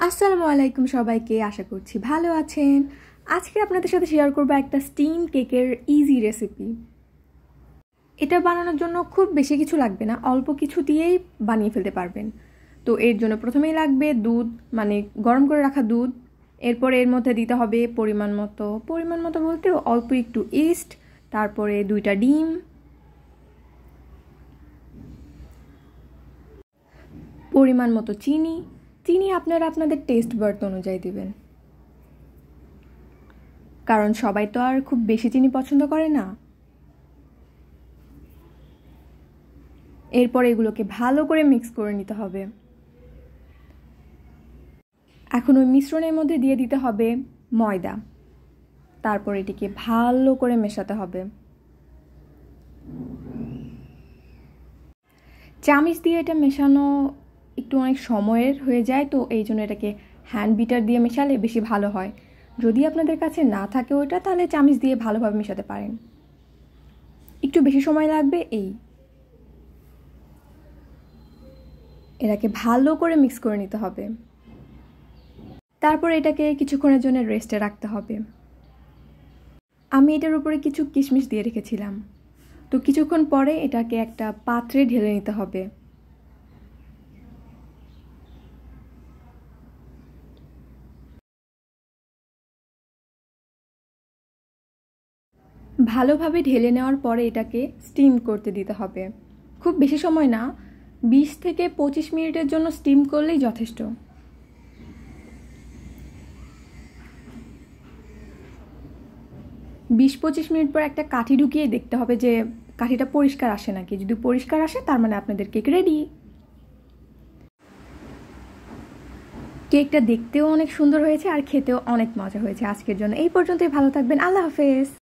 আসসালামু আলাইকুম সবাইকে, আশা করছি ভালো আছেন। আজকে আপনাদের সাথে শেয়ার করব একটা স্টিম কেকের ইজি রেসিপি। এটা বানানোর জন্য খুব বেশি কিছু লাগবে না, অল্প কিছু দিয়েই বানিয়ে ফেলতে পারবেন। তো এর জন্য প্রথমেই লাগবে দুধ, মানে গরম করে রাখা দুধ। এরপরে এর মধ্যে দিতে হবে পরিমাণ মতো বলতে অল্প একটু ইস্ট, তারপরে 2টা ডিম, পরিমাণ মতো চিনি। চিনি আপনারা আপনাদের টেস্ট বার্ড অনুযায়ী দিবেন, কারণ সবাই তো আর খুব বেশি চিনি পছন্দ করে না। এরপর এগুলোকে ভালো করে মিক্স করে নিতে হবে। এখন ওই মিশ্রণের মধ্যে দিয়ে দিতে হবে ময়দা, তারপর এটিকে ভালো করে মেশাতে হবে। চামচ দিয়ে এটা মেশানো একটু অনেক সময়ের হয়ে যায়, তো এই জন্য এটাকে হ্যান্ড বিটার দিয়ে মেশালে বেশি ভালো হয়। যদি আপনাদের কাছে না থাকে ওটা, তাহলে চামচ দিয়ে ভালোভাবে মেশাতে পারেন, একটু বেশি সময় লাগবে। এটাকে ভালো করে মিক্স করে নিতে হবে। তারপর এটাকে কিছুক্ষণের জন্য রেস্টে রাখতে হবে। আমি এটার উপরে কিছু কিশমিশ দিয়ে রেখেছিলাম, তো কিছুক্ষণ পরে এটাকে একটা পাত্রে ঢেলে নিতে হবে। ভালোভাবে ঢেলে নেওয়ার পরে এটাকে স্টিম করতে দিতে হবে। খুব বেশি সময় না, 20 থেকে 25 মিনিটের জন্য স্টিম করলেই যথেষ্ট। 20-25 মিনিট পর একটা কাঠি ঢুকিয়ে দেখতে হবে যে কাঠিটা পরিষ্কার আসে নাকি। যদি পরিষ্কার আসে, তার মানে আপনাদের কেক রেডি। কেকটা দেখতেও অনেক সুন্দর হয়েছে আর খেতেও অনেক মজা হয়েছে। আজকের জন্য এই পর্যন্তই, ভালো থাকবেন, আল্লাহ হাফেজ।